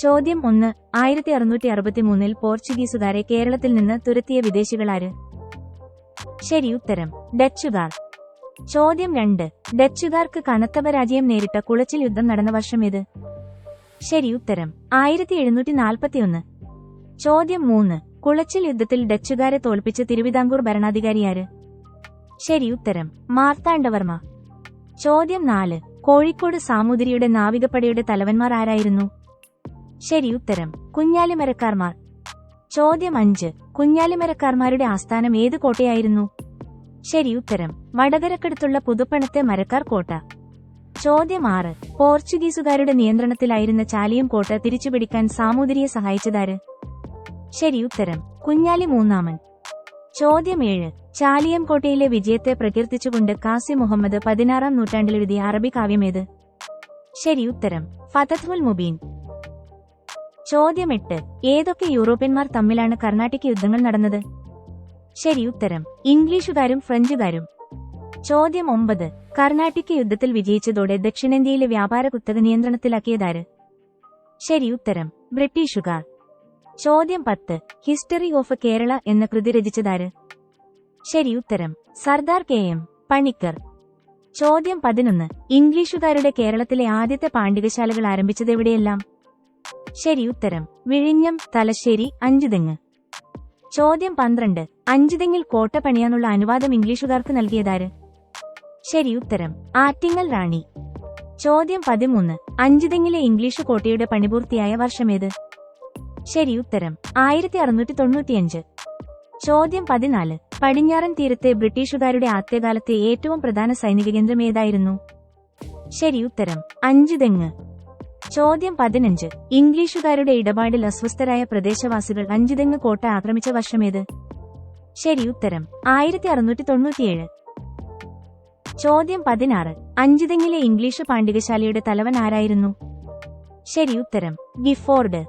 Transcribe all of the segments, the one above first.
ചോദ്യം 1. 1663 പോർച്ചുഗീസുകാരെ കേരളത്തിൽ നിന്ന് തുരത്തിയ വിദേശികളാര്? ശരി ഉത്തരം ഡച്ചുകാർ. ചോദ്യം 2. ഡച്ചുകാർക്ക് കനത്ത പരാജയം നേരിട്ട കുളച്ചിൽ യുദ്ധം നടന്ന വർഷമേത്? ശരി ഉത്തരം 1741. ചോദ്യം 3. കുളച്ചിൽ യുദ്ധത്തിൽ ഡച്ചുകാരെ തോൽപ്പിച്ച തിരുവിതാംകൂർ ഭരണാധികാരിയാര്? ശരി ഉത്തരം മാർത്താണ്ഡവർമ്മ. ചോദ്യം 4. കോഴിക്കോട് സാമൂതിരിയുടെ നാവികപ്പടയുടെ തലവന്മാർ ആരായിരുന്നു? ശരി ഉത്തരം കുഞ്ഞാലിമരക്കാർമാർ. ചോദ്യം 5. കുഞ്ഞാലിമരക്കാർമാരുടെ ആസ്ഥാനം ഏത് കോട്ടയായിരുന്നു? ശരി ഉത്തരം വടകരക്കടുത്തുള്ള പുതുപ്പണത്തെ മരക്കാർ കോട്ട. ചോദ്യം 6. പോർച്ചുഗീസുകാരുടെ നിയന്ത്രണത്തിലായിരുന്ന ചാലിയം കോട്ട തിരിച്ചുപിടിക്കാൻ സാമൂതിരിയെ സഹായിച്ചതാര്? ശരി ഉത്തരം കുഞ്ഞാലി മൂന്നാമൻ. ചോദ്യം 7. ചാലിയം കോട്ടയിലെ വിജയത്തെ പ്രകീർത്തിച്ചുകൊണ്ട് കാസി മുഹമ്മദ് 16-ാം നൂറ്റാണ്ടിലെഴുതിയ അറബി കാവ്യമേത്? ശരി ഉത്തരം ഫതഹുൽ മുബീൻ. ചോദ്യം 8. ഏതൊക്കെ യൂറോപ്യന്മാർ തമ്മിലാണ് കർണാട്ടിക് യുദ്ധങ്ങൾ നടന്നത്? ശരി ഉത്തരം ഇംഗ്ലീഷുകാരും ഫ്രഞ്ചുകാരും. ചോദ്യം 9. കർണാട്ടിക് യുദ്ധത്തിൽ വിജയിച്ചതോടെ ദക്ഷിണേന്ത്യയിലെ വ്യാപാര കുത്തക നിയന്ത്രണത്തിലാക്കിയതാര്? ശരി ഉത്തരം ബ്രിട്ടീഷുകാർ. ചോദ്യം 10. ഹിസ്റ്ററി ഓഫ് കേരള എന്ന കൃതി രചിച്ചതാര്? ശരി ഉത്തരം സർദാർ KM പണിക്കർ. ചോദ്യം 11. ഇംഗ്ലീഷുകാരുടെ കേരളത്തിലെ ആദ്യത്തെ പാണ്ഡികശാലകൾ ആരംഭിച്ചതെവിടെയെല്ലാം? ശരി ഉത്തരം വിഴിഞ്ഞം, തലശ്ശേരി, അഞ്ചുതെങ്ങ്. ചോദ്യം 12. അഞ്ചുതെങ്ങിൽ കോട്ട പണിയാനുള്ള അനുവാദം ഇംഗ്ലീഷുകാർക്ക് നൽകിയതാര്? ശരി ഉത്തരം ആറ്റിങ്ങൽ റാണി. ചോദ്യം 13. അഞ്ചുതെങ്ങിലെ ഇംഗ്ലീഷ് കോട്ടയുടെ പണിപൂർത്തിയായ വർഷമേത്? ശരി ഉത്തരം 1695. ചോദ്യം 14. പടിഞ്ഞാറൻ തീരത്തെ ബ്രിട്ടീഷുകാരുടെ ആദ്യകാലത്തെ ഏറ്റവും പ്രധാന സൈനിക കേന്ദ്രം ഏതായിരുന്നു? ശരി ഉത്തരം അഞ്ചുതെങ്ങ്. ചോദ്യം 15. ഇംഗ്ലീഷുകാരുടെ ഇടപാടിൽ അസ്വസ്ഥരായ പ്രദേശവാസികൾ അഞ്ചുതെങ്ങ് കോട്ട ആക്രമിച്ച വർഷമേത്? ശരി ഉത്തരം 1697. ചോദ്യം 16. അഞ്ചുതെങ്ങിലെ ഇംഗ്ലീഷ് പാണ്ഡികശാലയുടെ തലവൻ ആരായിരുന്നു? ശരി ഉത്തരം ഗിഫോർഡ്.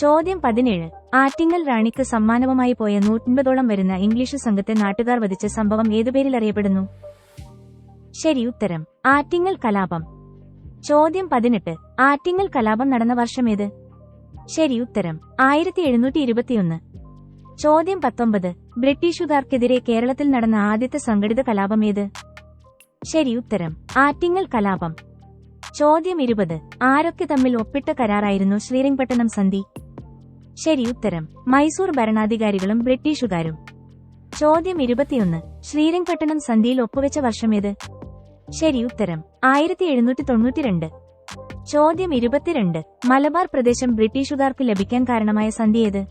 ചോദ്യം 17. ആറ്റിങ്ങൽ റാണിക്ക് സമ്മാനവുമായി പോയ 150ഓളം വരുന്ന ഇംഗ്ലീഷ് സംഘത്തെ നാട്ടുകാർ വധിച്ച സംഭവം ഏതുപേരിൽ അറിയപ്പെടുന്നു? ശരി ഉത്തരം ആറ്റിങ്ങൽ കലാപം. ചോദ്യം 18. ആറ്റിങ്ങൽ കലാപം നടന്ന വർഷമേത്? ശരി ഉത്തരം 1721. ചോദ്യം 19. ബ്രിട്ടീഷുകാർക്കെതിരെ കേരളത്തിൽ നടന്ന ആദ്യത്തെ സംഘടിത കലാപം ഏത്? ശരി ഉത്തരം ആറ്റിങ്ങൽ കലാപം. ചോദ്യം 20. ആരൊക്കെ തമ്മിൽ ഒപ്പിട്ട കരാറായിരുന്നു ശ്രീരംഗപട്ടണം സന്ധി? ശരി ഉത്തരം മൈസൂർ ഭരണാധികാരികളും ബ്രിട്ടീഷുകാരും. ചോദ്യം 21. ശ്രീരംഗപട്ടണം സന്ധിയിൽ ഒപ്പുവെച്ച വർഷമേത്? ശരി ഉത്തരം 1792. ചോദ്യം 22. മലബാർ പ്രദേശം ബ്രിട്ടീഷുകാർക്ക് ലഭിക്കാൻ കാരണമായ സന്ധി ഏത്?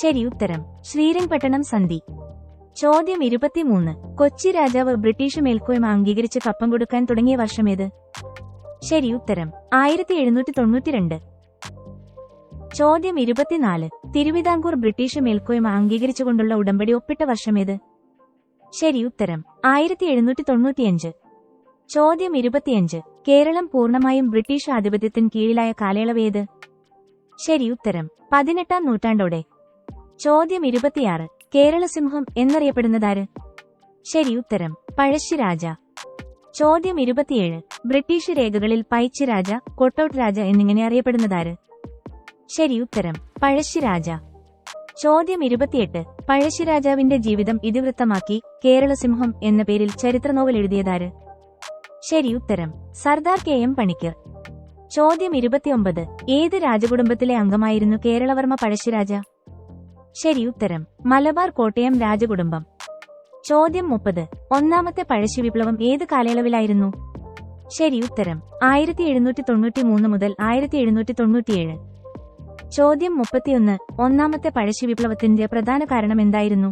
ശരി ഉത്തരം ശ്രീരംഗപട്ടണം സന്ധി. ചോദ്യം 23. കൊച്ചി രാജാവ് ബ്രിട്ടീഷ് മേൽക്കോയ്മ അംഗീകരിച്ച് കപ്പം കൊടുക്കാൻ തുടങ്ങിയ വർഷമേത്? ശരി ഉത്തരം 1792. ചോദ്യം 24. തിരുവിതാംകൂർ ബ്രിട്ടീഷ് മേൽക്കോയ്മ അംഗീകരിച്ചുകൊണ്ടുള്ള ഉടമ്പടി ഒപ്പിട്ട വർഷമേത്? ശരി ഉത്തരം 1795. ചോദ്യം 25. കേരളം പൂർണ്ണമായും ബ്രിട്ടീഷ് ആധിപത്യത്തിന് കീഴിലായ കാലയളവേത്? ശരി ഉത്തരം 18-ാം നൂറ്റാണ്ടോടെ. ചോദ്യം 26. കേരളസിംഹം എന്നറിയപ്പെടുന്നതാര്? ശരി ഉത്തരം പഴശ്ശിരാജ. ചോദ്യം 27. ബ്രിട്ടീഷ് രേഖകളിൽ പൈച്ചി രാജ, കൊട്ടൌട്ട് രാജ എന്നിങ്ങനെ അറിയപ്പെടുന്നതാര്? ശരി ഉത്തരം പഴശ്ശിരാജ. ചോദ്യം 28. പഴശ്ശിരാജാവിന്റെ ജീവിതം ഇതിവൃത്തമാക്കി കേരളസിംഹം എന്ന പേരിൽ ചരിത്രനോവൽ എഴുതിയതാര്? ശരി ഉത്തരം സർദാർ KM പണിക്കർ. ചോദ്യം 29. ഏത് രാജകുടുംബത്തിലെ അംഗമായിരുന്നു കേരളവർമ്മ പഴശ്ശിരാജ? ശരി ഉത്തരം മലബാർ കോട്ടയം രാജകുടുംബം. ചോദ്യം 30. ഒന്നാമത്തെ പഴശ്ശി വിപ്ലവം ഏത് കാലയളവിലായിരുന്നു? ശരി ഉത്തരം 1793 മുതൽ 1797. ചോദ്യം 31. ഒന്നാമത്തെ പഴശ്ശി വിപ്ലവത്തിന്റെ പ്രധാന കാരണം എന്തായിരുന്നു?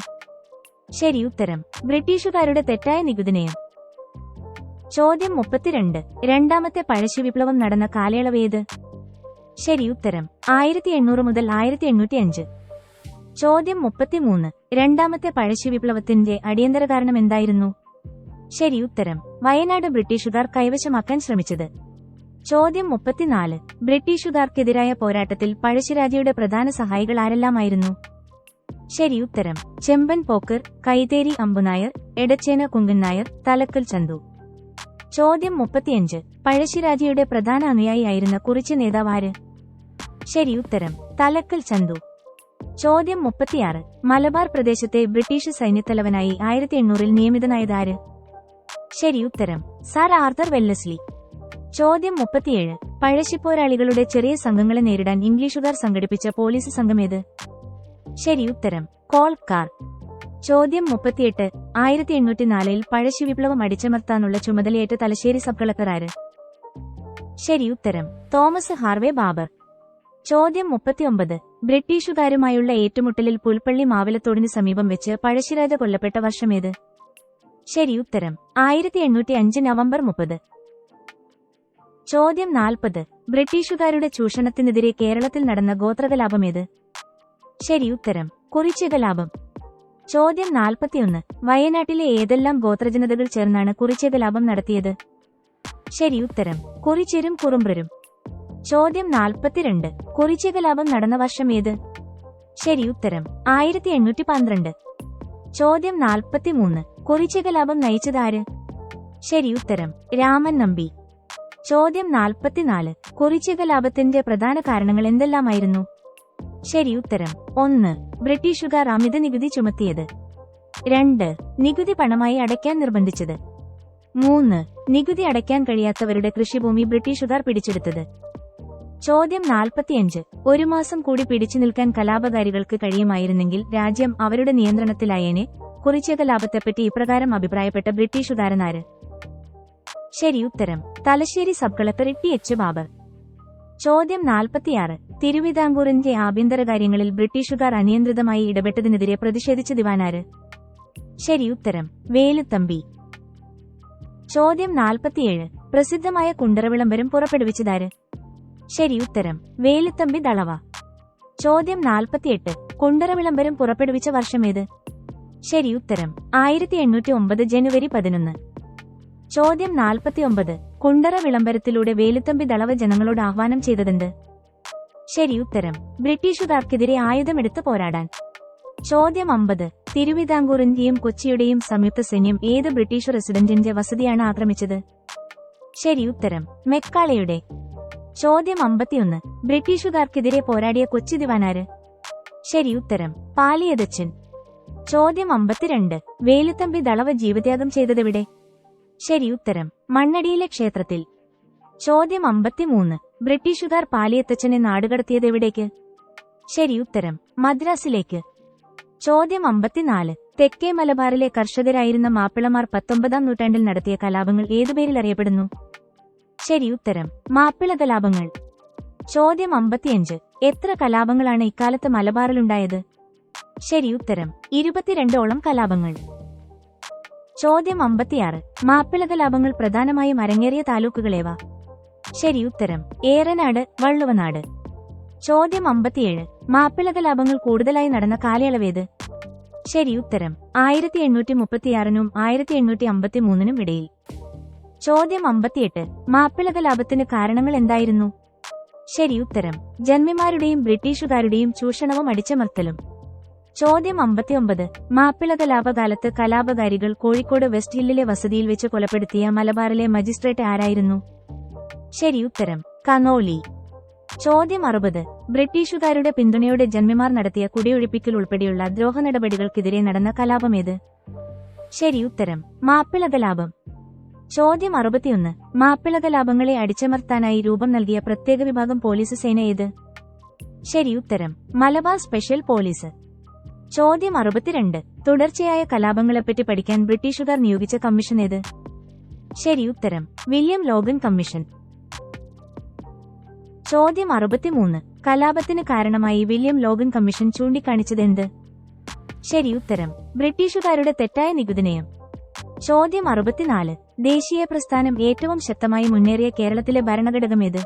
ശരി ഉത്തരം ബ്രിട്ടീഷുകാരുടെ തെറ്റായ നികുതി നയം. ചോദ്യം 32. രണ്ടാമത്തെ പഴശ്ശി വിപ്ലവം നടന്ന കാലയളവേത്? ശരി ഉത്തരം 1800 മുതൽ 1805. ചോദ്യം 33. രണ്ടാമത്തെ പഴശ്ശി വിപ്ലവത്തിന്റെ അടിയന്തര കാരണം എന്തായിരുന്നു? ശരി ഉത്തരം വയനാട് ബ്രിട്ടീഷുകാർ കൈവശമാക്കാൻ ശ്രമിച്ചത്. ചോദ്യം 34. ബ്രിട്ടീഷുകാർക്കെതിരായ പോരാട്ടത്തിൽ പഴശ്ശിരാജയുടെ പ്രധാന സഹായികൾ ആരെല്ലാമായിരുന്നു? ശരി ഉത്തരം ചെമ്പൻ പോക്കർ, കൈതേരി അമ്പുനായർ, എടച്ചേന കുങ്കൻ നായർ, തലക്കൽ ചന്തു. ചോദ്യം 35. പഴശ്ശിരാജയുടെ പ്രധാന അനുയായിയായിരുന്ന കുറിച്യ നേതാവാര്? ശരി ഉത്തരം തലക്കൽ ചന്തു. ചോദ്യം 36. മലബാർ പ്രദേശത്തെ ബ്രിട്ടീഷ് സൈന്യത്തലവനായി 1800 നിയമിതനായതാര്? ശരി ഉത്തരം സർ ആർതർ വെല്ലസ്ലി. ചോദ്യം 37. പഴശ്ശിപ്പോരാളികളുടെ ചെറിയ സംഘങ്ങളെ നേരിടാൻ ഇംഗ്ലീഷുകാർ സംഘടിപ്പിച്ച പോലീസ് സംഘമേത്? ശരി ഉത്തരം കോൾക്കാർ. ചോദ്യം 38. 1804 പഴശ്ശി വിപ്ലവം അടിച്ചമർത്താനുള്ള ചുമതലയേറ്റ തലശ്ശേരി സബ് കളക്ടർ ആര്? ശരി ഉത്തരം തോമസ് ഹാർവേ ബാബർ. ചോദ്യം 39. ബ്രിട്ടീഷുകാരുമായുള്ള ഏറ്റുമുട്ടലിൽ പുൽപ്പള്ളി മാവിലത്തോടിന് സമീപം വെച്ച് പഴശ്ശിരാജ കൊല്ലപ്പെട്ട വർഷമേത്? ശരി ഉത്തരം 1805 നവംബർ 30. ചോദ്യം 40. ബ്രിട്ടീഷുകാരുടെ ചൂഷണത്തിനെതിരെ കേരളത്തിൽ നടന്ന ഗോത്രകലാപമേത്? ശരി ഉത്തരം കുറിച്യകലാപം. ചോദ്യം 41. വയനാട്ടിലെ ഏതെല്ലാം ഗോത്രജനതകൾ ചേർന്നാണ് കുറിച്യകലാപം നടത്തിയത്? ശരി ഉത്തരം കുറിച്യരും കുറുമ്പ്രരും. ചോദ്യം 42. കുറിച്യകലാപം നടന്ന വർഷം ഏത്? ശരി ഉത്തരം 1812. ചോദ്യം 43. കുറിച്യകലാപം നയിച്ചതാര്? ശരി ഉത്തരം രാമൻ നമ്പി. ചോദ്യം 44. കുറിച്യകലാപത്തിന്റെ പ്രധാന കാരണങ്ങൾ എന്തെല്ലാമായിരുന്നു? ശരി ഉത്തരം 1. ബ്രിട്ടീഷുകാർ അമിത നികുതി ചുമത്തിയത്. 2. നികുതി പണമായി അടയ്ക്കാൻ നിർബന്ധിച്ചത്. 3. നികുതി അടയ്ക്കാൻ കഴിയാത്തവരുടെ കൃഷിഭൂമി ബ്രിട്ടീഷുകാർ പിടിച്ചെടുത്തത്. ചോദ്യം 45. ഒരു മാസം കൂടി പിടിച്ചു നിൽക്കാൻ കലാപകാരികൾക്ക് കഴിയുമായിരുന്നെങ്കിൽ രാജ്യം അവരുടെ നിയന്ത്രണത്തിലായേനെ. കുറിച്യകലാപത്തെപ്പറ്റി ഇപ്രകാരം അഭിപ്രായപ്പെട്ട ബ്രിട്ടീഷുകാരനാര്? ശരി ഉത്തരം തലശ്ശേരി സബ് കളക്ടർ ടി.എച്ച്. ബാബർ. ചോദ്യം 46. തിരുവിതാംകൂറിന്റെ ആഭ്യന്തരകാര്യങ്ങളിൽ ബ്രിട്ടീഷുകാർ അനിയന്ത്രിതമായി ഇടപെട്ടതിനെതിരെ പ്രതിഷേധിച്ച ദിവാനാര്? ശരി ഉത്തരം വേലുത്തമ്പി. ചോദ്യം 47. പ്രസിദ്ധമായ കുണ്ടറ വിളംബരം പുറപ്പെടുവിച്ചതാര്? ശരി ഉത്തരം വേലുത്തമ്പി ദളവ. ചോദ്യം 48. കുണ്ടറ വിളംബരം പുറപ്പെടുവിച്ച വർഷമേത്? ശരി ഉത്തരം 1809 ജനുവരി 11. ചോദ്യം 49. കുണ്ടറ വിളംബരത്തിലൂടെ വേലുത്തമ്പി ദളവ ജനങ്ങളോട് ആഹ്വാനം ചെയ്തതെന്ത്? ശരി ഉത്തരം ബ്രിട്ടീഷുകാർക്കെതിരെ ആയുധമെടുത്ത് പോരാടാൻ. ചോദ്യം 50. തിരുവിതാംകൂറിന്റെയും കൊച്ചിയുടെയും സംയുക്ത സൈന്യം ഏത് ബ്രിട്ടീഷ് റെസിഡന്റിന്റെ വസതിയാണ് ആക്രമിച്ചത്? ശരി ഉത്തരം മെക്കാളയുടെ. ചോദ്യം 51. ബ്രിട്ടീഷുകാർക്കെതിരെ പോരാടിയ കൊച്ചി ദിവാനാര്? ശരി ഉത്തരം പാലിയതച്ചൻ. ചോദ്യം 52. വേലുത്തമ്പി ദളവ ജീവത്യാഗം ചെയ്തതെവിടെ? ശരി ഉത്തരം മണ്ണടിയിലെ ക്ഷേത്രത്തിൽ. ചോദ്യം 53. ബ്രിട്ടീഷുകാർ പാലിയത്തച്ഛനെ നാടുകടത്തിയതെവിടേക്ക്? ശരി ഉത്തരം മദ്രാസിലേക്ക്. ചോദ്യം 54. തെക്കേ മലബാറിലെ കർഷകരായിരുന്ന മാപ്പിളമാർ 19-ാം നൂറ്റാണ്ടിൽ നടത്തിയ കലാപങ്ങൾ ഏതുപേരിൽ അറിയപ്പെടുന്നു? ശരി ഉത്തരം മാപ്പിള കലാപങ്ങൾ. ചോദ്യം 55. എത്ര കലാപങ്ങളാണ് ഇക്കാലത്ത് മലബാറിലുണ്ടായത്? ശരി ഉത്തരം 22ഓളം കലാപങ്ങൾ. ചോദ്യം 56. മാപ്പിള കലാപങ്ങൾ പ്രധാനമായും അരങ്ങേറിയ താലൂക്കുകളേവ? ശരി ഉത്തരം ഏറനാട്, വള്ളുവനാട്. ചോദ്യം 57. മാപ്പിള കലാപങ്ങൾ കൂടുതലായി നടന്ന കാലയളവേത്? ശരി ഉത്തരം 1836-നും 1853-നും ഇടയിൽ. ചോദ്യം 58. മാപ്പിള കലാപത്തിന് കാരണങ്ങൾ എന്തായിരുന്നു? ശരി ഉത്തരം ജന്മിമാരുടെയും ബ്രിട്ടീഷുകാരുടെയും ചൂഷണവും അടിച്ചമർത്തലും. ചോദ്യം 59. മാപ്പിള കലാപകാലത്ത് കലാപകാരികൾ കോഴിക്കോട് വെസ്റ്റ് ഹില്ലിലെ വസതിയിൽ വെച്ച് കൊലപ്പെടുത്തിയ മലബാറിലെ മജിസ്ട്രേറ്റ് ആരായിരുന്നു? ശരി ഉത്തരം കനോലി. ചോദ്യം 60. ബ്രിട്ടീഷുകാരുടെ പിന്തുണയോടെ ജന്മിമാർ നടത്തിയ കുടിയൊഴിപ്പിക്കൽ ഉൾപ്പെടെയുള്ള ദ്രോഹ നടപടികൾക്കെതിരെ നടന്ന കലാപമേത്? ശരി ഉത്തരം മാപ്പിള കലാപം. ചോദ്യം 61. മാപ്പിള കലാപങ്ങളെ അടിച്ചമർത്താനായി രൂപം നൽകിയ പ്രത്യേക വിഭാഗം പോലീസ് സേന ഏത്? ശരി ഉത്തരം മലബാർ സ്പെഷ്യൽ പോലീസ്. ചോദ്യം 62. തുടർച്ചയായ കലാപങ്ങളെപ്പറ്റി പഠിക്കാൻ ബ്രിട്ടീഷുകാർ നിയോഗിച്ച കമ്മീഷൻ ഏത്? ശരി ഉത്തരം വില്യം ലോഗൻ കമ്മീഷൻ. ചോദ്യം 63. കലാപത്തിന് കാരണമായി വില്യം ലോഗൻ കമ്മീഷൻ ചൂണ്ടിക്കാണിച്ചത് എന്ത്? ശരി ഉത്തരം ബ്രിട്ടീഷുകാരുടെ തെറ്റായ നികുതി നയം. ചോദ്യം 64. ദേശീയ പ്രസ്ഥാനം ഏറ്റവും ശക്തമായി മുന്നേറിയ കേരളത്തിലെ ഭരണഘടകമേത്?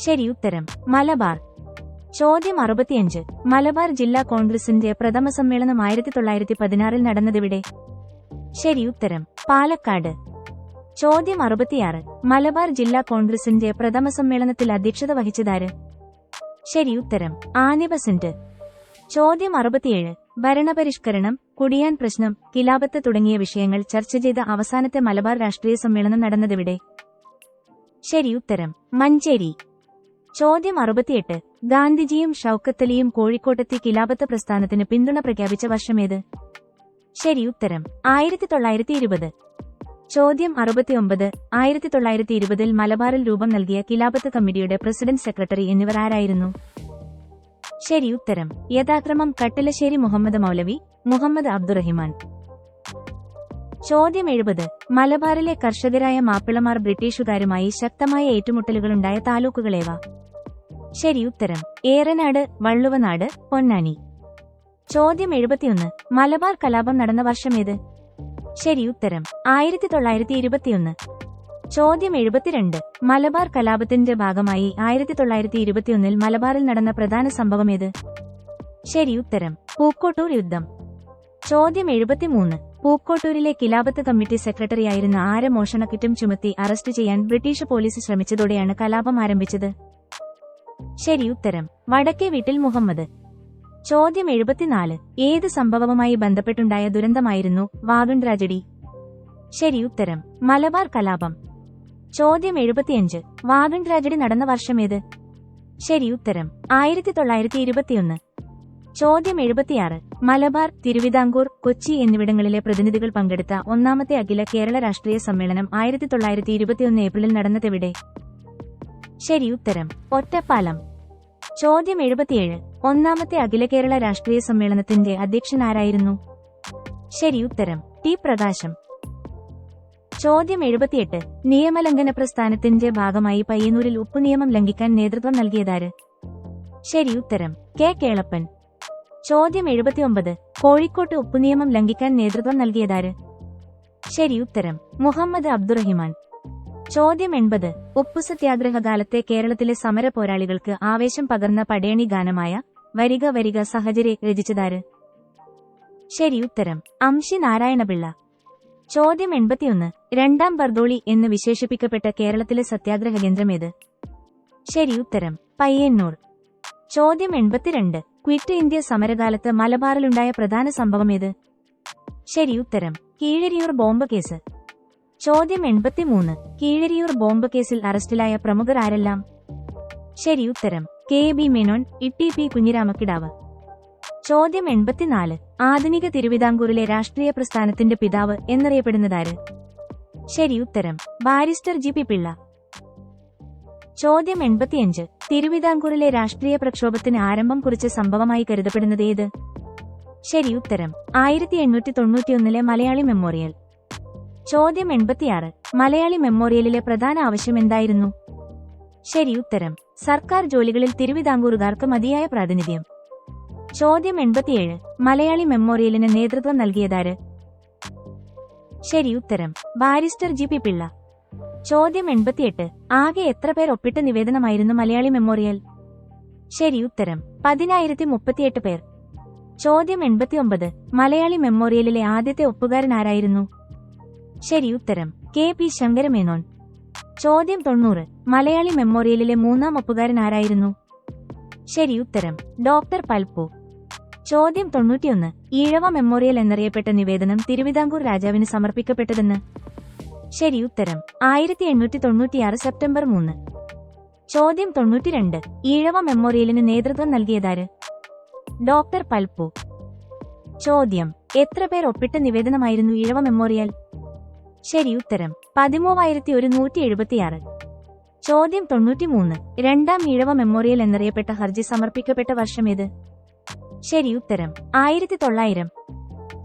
ശരി ഉത്തരം മലബാർ. ചോദ്യം 65. മലബാർ ജില്ലാ കോൺഗ്രസിന്റെ പ്രഥമ സമ്മേളനം 1916 നടന്നതെവിടെ? ശരി ഉത്തരം പാലക്കാട്. ചോദ്യം 66. മലബാർ ജില്ലാ കോൺഗ്രസിന്റെ പ്രഥമ സമ്മേളനത്തിൽ അധ്യക്ഷത വഹിച്ചതാര്? ശരി ഉത്തരം ആനി ബസന്റ്. ചോദ്യം 67. ഭരണപരിഷ്കരണം, കുടിയാൻ പ്രശ്നം, ഖിലാഫത്ത് തുടങ്ങിയ വിഷയങ്ങൾ ചർച്ച ചെയ്ത അവസാനത്തെ മലബാർ രാഷ്ട്രീയ സമ്മേളനം നടന്നതെവിടെ? ശരി ഉത്തരം മഞ്ചേരി. ചോദ്യം 68. ഗാന്ധിജിയും ഷൌക്കത്തലിയും കോഴിക്കോട്ടെത്തി ഖിലാഫത്ത് പ്രസ്ഥാനത്തിന് പിന്തുണ പ്രഖ്യാപിച്ച വർഷമേത്? ശരി ഉത്തരം 1920. ചോദ്യം 69. 1920 മലബാറിൽ രൂപം നൽകിയ ഖിലാഫത്ത് കമ്മിറ്റിയുടെ പ്രസിഡന്റ്, സെക്രട്ടറി എന്നിവർ ആരായിരുന്നു? ശരി ഉത്തരം യഥാക്രമം കട്ടിലശ്ശേരി മുഹമ്മദ് മൗലവി, മുഹമ്മദ് അബ്ദുറഹിമാൻ. ചോദ്യം 70. മലബാറിലെ കർഷകരായ മാപ്പിളമാർ ബ്രിട്ടീഷുകാരുമായി ശക്തമായ ഏറ്റുമുട്ടലുകളുണ്ടായ താലൂക്കുകളേവ? ശരി ഉത്തരം ഏറനാട്, വള്ളുവനാട്, പൊന്നാനി. ചോദ്യം 71. മലബാർ കലാപം നടന്ന വർഷമേത്? ശരി ഉത്തരം 1921. ചോദ്യം 72. മലബാർ കലാപത്തിന്റെ ഭാഗമായി 1921 മലബാറിൽ നടന്ന പ്രധാന സംഭവമേത്? ശരി ഉത്തരം പൂക്കോട്ടൂർ യുദ്ധം. ചോദ്യം 73. പൂക്കോട്ടൂരിലെ ഖിലാഫത്ത് കമ്മിറ്റി സെക്രട്ടറിയായിരുന്ന ആരെ മോഷണക്കുറ്റം ചുമത്തി അറസ്റ്റ് ചെയ്യാൻ ബ്രിട്ടീഷ് പോലീസ് ശ്രമിച്ചതോടെയാണ് കലാപം ആരംഭിച്ചത്? ശരി ഉത്തരം വടക്കേ വീട്ടിൽ മുഹമ്മദ്. ചോദ്യം 74. ഏത് സംഭവവുമായി ബന്ധപ്പെട്ടുണ്ടായ ദുരന്തമായിരുന്നു വാഗൺ ട്രാജഡി? ശരി ഉത്തരം മലബാർ കലാപം. ചോദ്യം 75. വാഗൺ ട്രാജഡി നടന്ന വർഷമേത്? ശരി ഉത്തരം 1921. ചോദ്യം 76. മലബാർ, തിരുവിതാംകൂർ, കൊച്ചി എന്നിവിടങ്ങളിലെ പ്രതിനിധികൾ പങ്കെടുത്ത ഒന്നാമത്തെ അഖില കേരള രാഷ്ട്രീയ സമ്മേളനം 1921 ഏപ്രിലിൽ നടന്നതെവിടെ? ശരി ഉത്തരം ഒറ്റപ്പാലം. ചോദ്യം 77. ഒന്നാമത്തെ അഖില കേരള രാഷ്ട്രീയ സമ്മേളനത്തിന്റെ അധ്യക്ഷൻ ആരായിരുന്നു? ശരി ഉത്തരം ടി പ്രകാശം. ചോദ്യം 78. നിയമലംഘന പ്രസ്ഥാനത്തിന്റെ ഭാഗമായി പയ്യന്നൂരിൽ ഉപ്പുനിയമം ലംഘിക്കാൻ നേതൃത്വം നൽകിയതാര്? ശരി ഉത്തരം കെ കേളപ്പൻ. ചോദ്യം 79. കോഴിക്കോട്ട് ഉപ്പുനിയമം ലംഘിക്കാൻ നേതൃത്വം നൽകിയതാര്? ശരി ഉത്തരം മുഹമ്മദ് അബ്ദുറഹിമാൻ. ചോദ്യം 80. ഉപ്പു സത്യാഗ്രഹകാലത്തെ കേരളത്തിലെ സമര പോരാളികൾക്ക് ആവേശം പകർന്ന പടയണി ഗാനമായ വരിക വരിക സഹചരെ രചിച്ചതാര്? ശരി ഉത്തരം അംശി നാരായണപിള്ള. ചോദ്യം 81. രണ്ടാം ബർദോളി എന്ന് വിശേഷിപ്പിക്കപ്പെട്ട കേരളത്തിലെ സത്യാഗ്രഹ കേന്ദ്രമേത്? ശരി ഉത്തരം പയ്യന്നൂർ. ചോദ്യം 82. ക്വിറ്റ് ഇന്ത്യ സമരകാലത്ത് മലബാറിലുണ്ടായ പ്രധാന സംഭവമേത്? ശരി ഉത്തരം കീഴരിയൂർ ബോംബ് കേസ്. ചോദ്യം 83. കീഴരിയൂർ ബോംബ് കേസിൽ അറസ്റ്റിലായ പ്രമുഖർ ആരെല്ലാം? ശരി ഉത്തരം കെ ബി മേനോൻ, ഇട്ടി പി കുഞ്ഞിരാമക്കിടാവ്. ചോദ്യം 84. ആധുനിക തിരുവിതാംകൂറിലെ രാഷ്ട്രീയ പ്രസ്ഥാനത്തിന്റെ പിതാവ് എന്നറിയപ്പെടുന്നതാര്? ശരി ഉത്തരം ബാരിസ്റ്റർ ജി പി പിള്ള. ചോദ്യം 85. തിരുവിതാംകൂറിലെ രാഷ്ട്രീയ പ്രക്ഷോഭത്തിന് ആരംഭം കുറിച്ച സംഭവമായി കരുതപ്പെടുന്നത് ഏത്? ശരി ഉത്തരം 1891 മലയാളി മെമ്മോറിയൽ. ചോദ്യം 86. മലയാളി മെമ്മോറിയലിലെ പ്രധാന ആവശ്യം എന്തായിരുന്നു? ശരി ഉത്തരം സർക്കാർ ജോലികളിൽ തിരുവിതാംകൂറുകാർക്ക് മതിയായ പ്രാതിനിധ്യം. ചോദ്യം 87. മലയാളി മെമ്മോറിയലിന് നേതൃത്വം നൽകിയതാര്? ശരി ഉത്തരം ബാരിസ്റ്റർ ജി പി പിള്ള. ചോദ്യം 88. ആകെ എത്ര പേർ ഒപ്പിട്ട നിവേദനമായിരുന്നു മലയാളി മെമ്മോറിയൽ? ശരി ഉത്തരം 10,038 പേർ. ചോദ്യം 89. മലയാളി മെമ്മോറിയലിലെ ആദ്യത്തെ ഒപ്പുകാരനാരായിരുന്നു? ശരി ഉത്തരം കെ പി ശങ്കരമേനോൻ. ചോദ്യം 90. മലയാളി മെമ്മോറിയലിലെ മൂന്നാം ഒപ്പുകാരനാരായിരുന്നു? ശരി ഉത്തരം ഡോക്ടർ പൽപ്പു. ചോദ്യം 91. ഈഴവ മെമ്മോറിയൽ എന്നറിയപ്പെട്ട നിവേദനം തിരുവിതാംകൂർ രാജാവിന് സമർപ്പിക്കപ്പെട്ടതെന്ന്? ശരി ഉത്തരം 1896 സെപ്റ്റംബർ 3. ചോദ്യം 92. ഈഴവ മെമ്മോറിയലിന് നേതൃത്വം നൽകിയതാര്? ഡോക്ടർ പൽപ്പു. ചോദ്യം എത്ര പേർ ഒപ്പിട്ട നിവേദനമായിരുന്നു ഈഴവ മെമ്മോറിയൽ? ശരി ഉത്തരം 13,176. ചോദ്യം 93. രണ്ടാം ഈഴവ മെമ്മോറിയൽ എന്നറിയപ്പെട്ട ഹർജി സമർപ്പിക്കപ്പെട്ട വർഷമേത്? ശരി ഉത്തരം 1900.